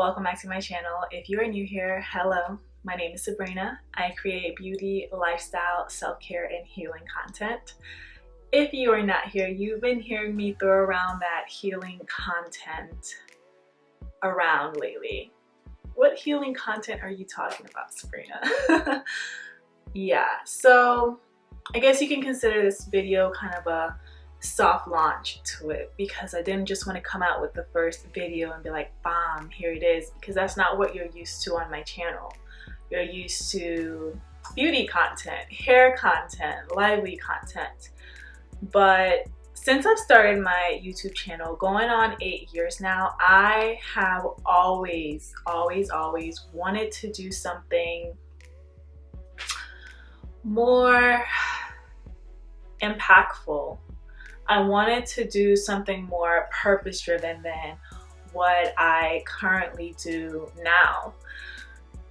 welcome back to my channel. If you are new here, hello, my name is Subrena. I create beauty, lifestyle, self-care, and healing content. If you are not here, you've been hearing me throw around that healing content around lately. What healing content are you talking about, Subrena? Yeah, so I guess you can consider this video kind of a soft launch to it, because I didn't just want to come out with the first video and be like, bam, here it is, because that's not what you're used to on my channel. You're used to beauty content, hair content, lively content. But since I've started my YouTube channel going on 8 years now, I have always wanted to do something more impactful. I wanted to do something more purpose-driven than what I currently do now.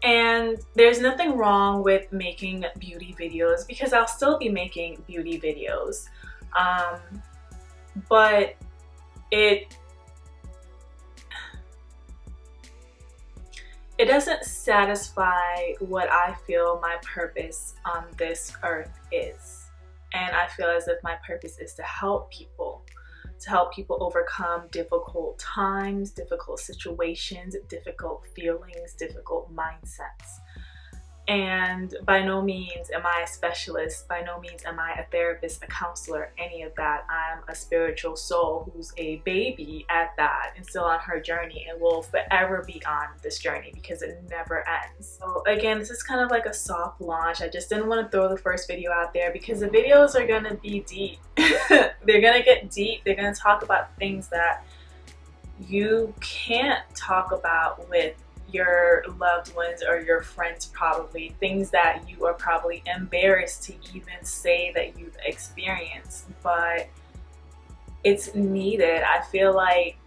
And there's nothing wrong with making beauty videos, because I'll still be making beauty videos. But it doesn't satisfy what I feel my purpose on this earth is. And I feel as if my purpose is to help people overcome difficult times, difficult situations, difficult feelings, difficult mindsets. And by no means am I a specialist, by no means am I a therapist, a counselor, any of that. I'm a spiritual soul who's a baby at that and still on her journey, and will forever be on this journey because it never ends. So again, this is kind of like a soft launch. I just didn't want to throw the first video out there because the videos are going to be deep. They're going to get deep. They're going to talk about things that you can't talk about with your loved ones or your friends, probably things that you are probably embarrassed to even say that you've experienced, but it's needed. I feel like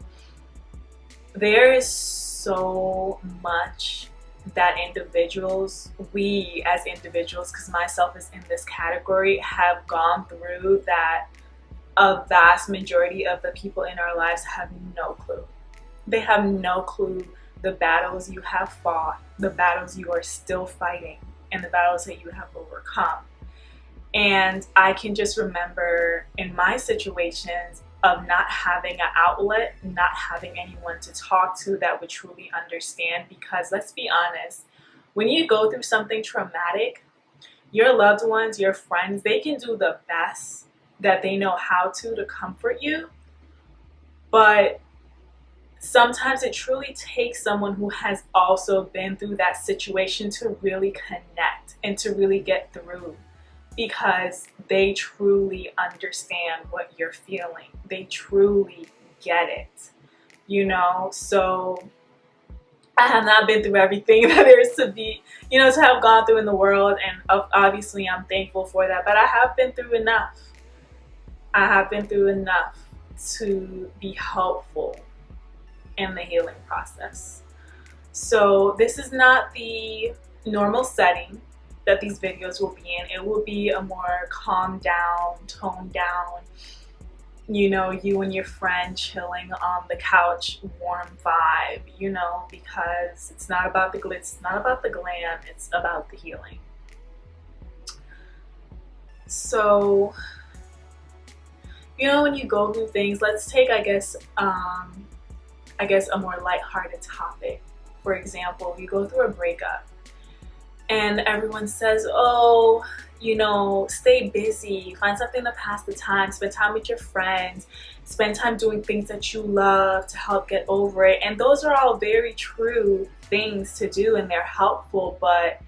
there is so much that we as individuals, because myself is in this category, have gone through that a vast majority of the people in our lives have no clue. They have no clue the battles you have fought, the battles you are still fighting, and the battles that you have overcome. And I can just remember in my situations of not having an outlet, not having anyone to talk to that would truly understand, because let's be honest, when you go through something traumatic, your loved ones, your friends, they can do the best that they know how to comfort you, but sometimes it truly takes someone who has also been through that situation to really connect and to really get through, because they truly understand what you're feeling. They truly get it, you know? So I have not been through everything that there is to be, you know, to have gone through in the world, and obviously I'm thankful for that, but I have been through enough. I have been through enough to be helpful in the healing process. So this is not the normal setting that these videos will be in. It will be a more calmed down, toned down, you know, you and your friend chilling on the couch, warm vibe, you know, because it's not about the glitz, it's not about the glam, it's about the healing. So, you know, when you go through things, let's take, I guess a more lighthearted topic. For example, you go through a breakup and everyone says, oh, you know, stay busy, find something to pass the time, spend time with your friends, spend time doing things that you love to help get over it. And those are all very true things to do, and they're helpful, but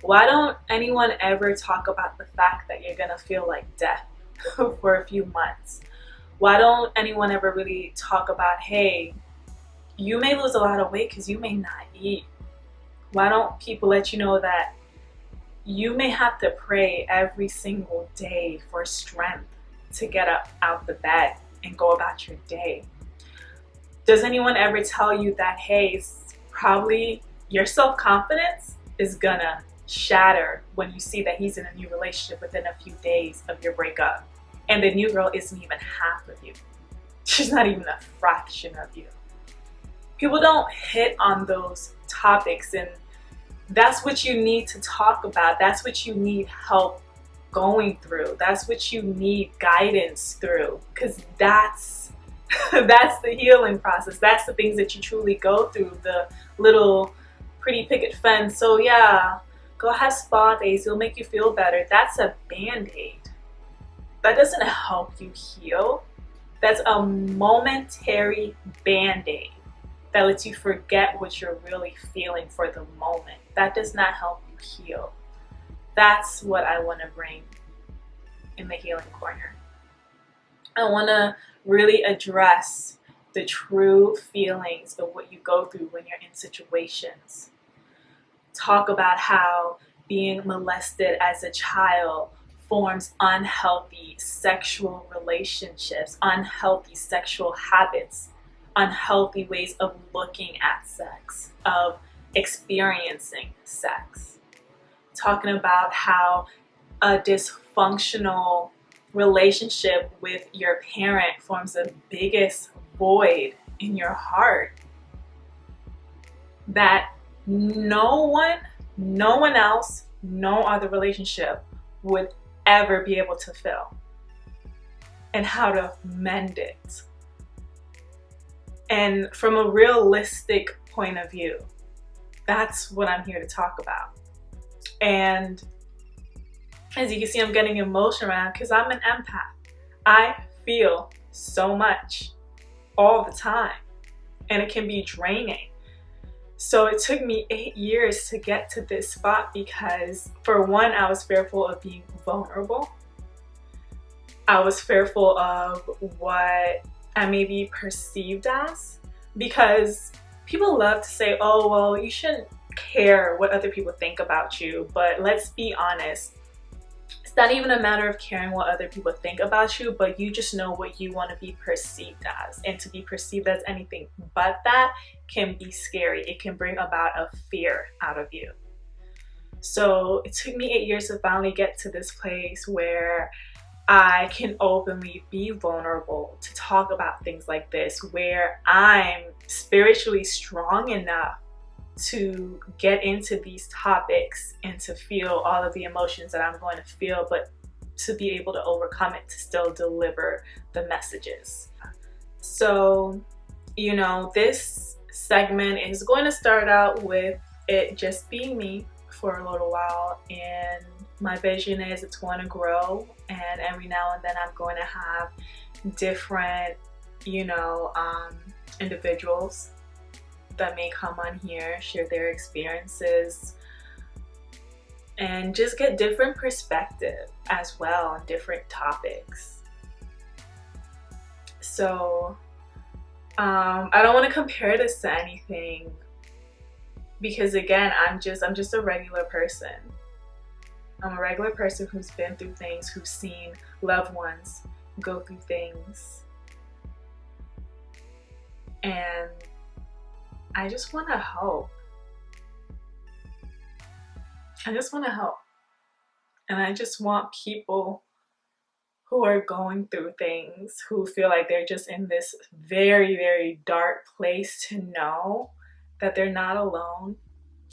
why don't anyone ever talk about the fact that you're gonna feel like death for a few months? Why don't anyone ever really talk about, hey, you may lose a lot of weight because you may not eat? Why don't people let you know that you may have to pray every single day for strength to get up out the bed and go about your day? Does anyone ever tell you that, hey, probably your self-confidence is gonna shatter when you see that he's in a new relationship within a few days of your breakup, and the new girl isn't even half of you? She's not even a fraction of you. people don't hit on those topics, and that's what you need to talk about. That's what you need help going through. That's what you need guidance through, because that's that's the healing process. That's the things that you truly go through, the little pretty picket fence. So yeah, go have spa days, it'll make you feel better. That's a band-aid. That doesn't help you heal. That's a momentary band-aid that lets you forget what you're really feeling for the moment. That does not help you heal. That's what I want to bring in the healing corner. I want to really address the true feelings of what you go through when you're in situations. Talk about how being molested as a child forms unhealthy sexual relationships, unhealthy sexual habits, unhealthy ways of looking at sex, of experiencing sex. Talking about how a dysfunctional relationship with your parent forms the biggest void in your heart that no one else, no other relationship would ever be able to fill, and how to mend it. And from a realistic point of view, that's what I'm here to talk about. And as you can see, I'm getting emotional around because I'm an empath. I feel so much all the time, and it can be draining. So it took me 8 years to get to this spot because, for one, I was fearful of being vulnerable. I was fearful of what I may be perceived as, because people love to say, oh, well, you shouldn't care what other people think about you. But let's be honest. It's not even a matter of caring what other people think about you, but you just know what you want to be perceived as. And to be perceived as anything but that can be scary. It can bring about a fear out of you. So it took me 8 years to finally get to this place where I can openly be vulnerable to talk about things like this, where I'm spiritually strong enough to get into these topics and to feel all of the emotions that I'm going to feel, but to be able to overcome it, to still deliver the messages. So, you know, this segment is going to start out with it just being me for a little while, and my vision is it's going to grow, and every now and then I'm going to have different, individuals that may come on here, share their experiences, and just get different perspective as well on different topics. So I don't want to compare this to anything, because again, I'm just a regular person. I'm a regular person who's been through things, who's seen loved ones go through things, and I just want to help. I just want to help. And I just want people who are going through things, who feel like they're just in this very, very dark place, to know that they're not alone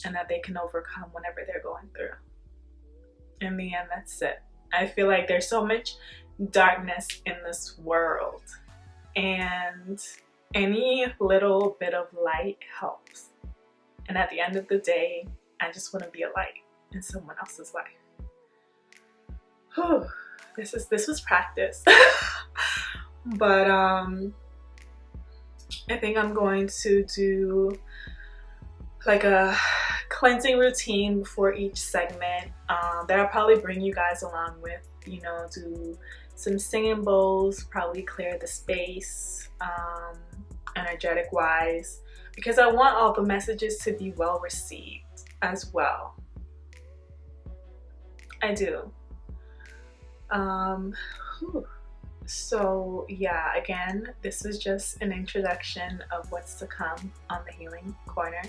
and that they can overcome whatever they're going through. In the end, that's it. I feel like there's so much darkness in this world, and any little bit of light helps. And at the end of the day, I just want to be a light in someone else's life. Whew. This was practice. But I think I'm going to do like a cleansing routine before each segment that I'll probably bring you guys along with. Do some singing bowls, probably clear the space energetic wise, because I want all the messages to be well received as well. I do. So yeah, again, this is just an introduction of what's to come on the Healing Corner.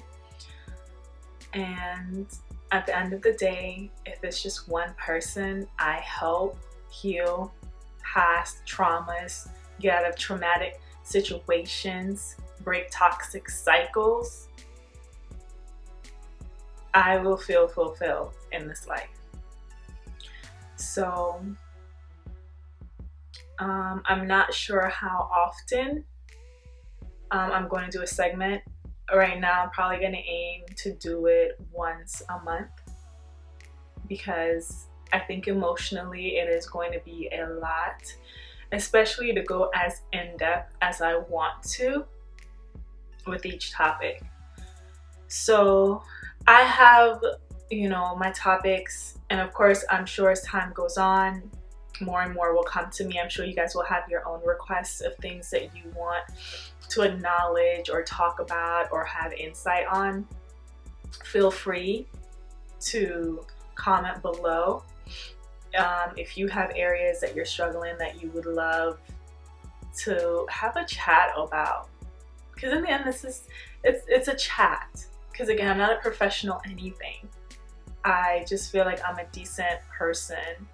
And at the end of the day, if it's just one person I help heal past traumas, get out of traumatic situations, break toxic cycles, I will feel fulfilled in this life. So I'm not sure how often I'm going to do a segment. Right now I'm probably going to aim to do it once a month, because I think emotionally it is going to be a lot, especially to go as in-depth as I want to with each topic. So I have, my topics, and of course I'm sure as time goes on, more and more will come to me. I'm sure you guys will have your own requests of things that you want to acknowledge or talk about or have insight on. Feel free to comment below if you have areas that you're struggling that you would love to have a chat about, because in the end it's a chat, because again, I'm not a professional anything. I just feel like I'm a decent person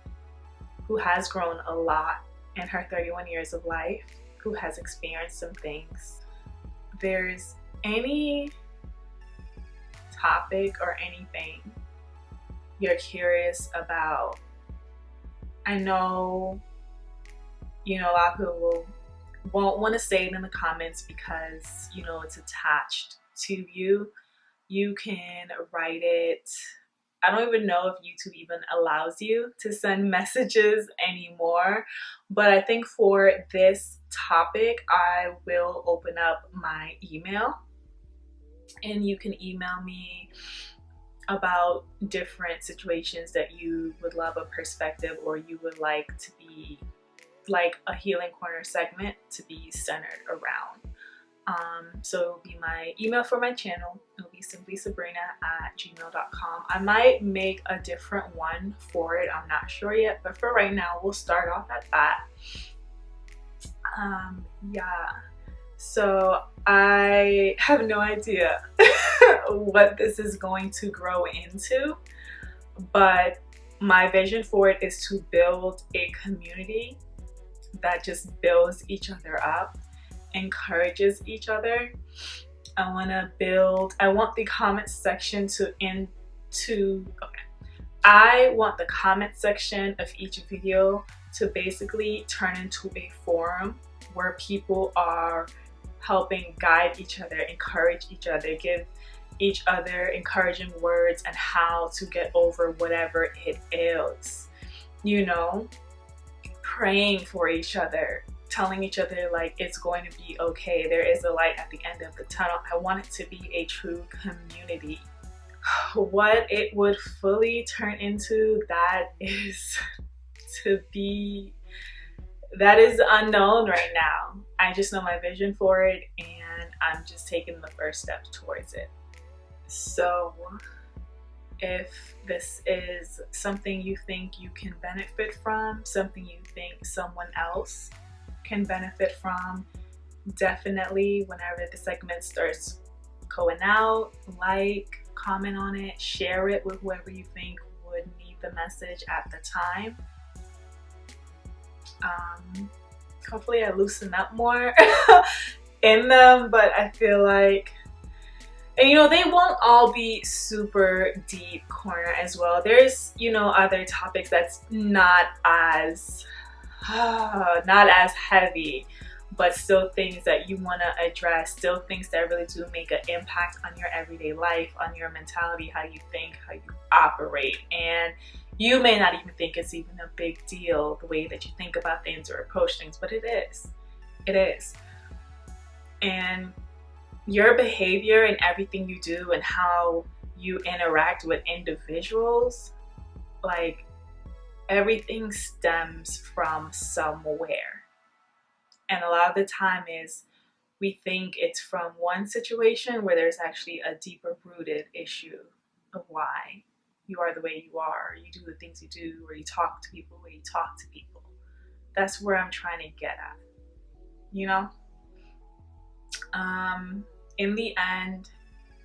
who has grown a lot in her 31 years of life, who has experienced some things. If there's any topic or anything you're curious about, I know, a lot of people won't want to say it in the comments because, it's attached to you. You can write it. I don't even know if YouTube even allows you to send messages anymore, but I think for this topic, I will open up my email, and you can email me about different situations that you would love a perspective, or you would like to be like a healing corner segment to be centered around. So it'll be my email for my channel. It'll be SimplySubrena@gmail.com. I might make a different one for it. I'm not sure yet, but for right now, we'll start off at that. Yeah. So I have no idea what this is going to grow into, but my vision for it is to build a community that just builds each other up, encourages each other. I want the comment section I want the comment section of each video to basically turn into a forum where people are helping guide each other, encourage each other, give each other encouraging words and how to get over whatever it is, praying for each other, telling each other like it's going to be okay, there is a light at the end of the tunnel. I want it to be a true community. What it would fully turn into, that is unknown right now. I just know my vision for it, and I'm just taking the first step towards it. So if this is something you think you can benefit from, something you think someone else can benefit from, definitely whenever the segment starts going out, comment on it, share it with whoever you think would need the message at the time. Hopefully I loosen up more in them, but I feel like, and they won't all be super deep corner as well. There's other topics that's not as heavy, but still things that you want to address, still things that really do make an impact on your everyday life, on your mentality, how you think, how you operate. And you may not even think it's even a big deal the way that you think about things or approach things, but it is. It is. And your behavior and everything you do and how you interact with individuals, like, everything stems from somewhere. And a lot of the time we think it's from one situation where there's actually a deeper rooted issue of why you are the way you are, or you do the things you do, or you talk to people the way you talk to people. That's where I'm trying to get at, in the end,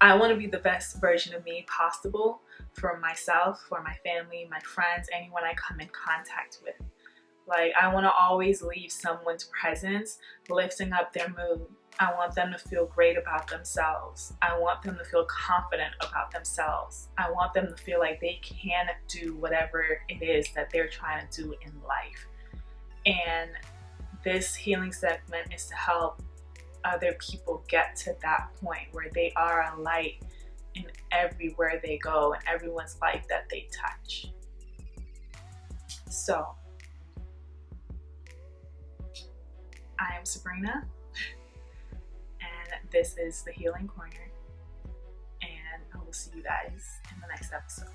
I want to be the best version of me possible for myself, for my family, my friends, anyone I come in contact with. Like, I want to always leave someone's presence lifting up their mood, I want them to feel great about themselves. I want them to feel confident about themselves. I want them to feel like they can do whatever it is that they're trying to do in life. And this healing segment is to help other people get to that point where they are a light in everywhere they go and everyone's life that they touch. So, I am Subrena, and this is the Healing Corner, and I will see you guys in the next episode.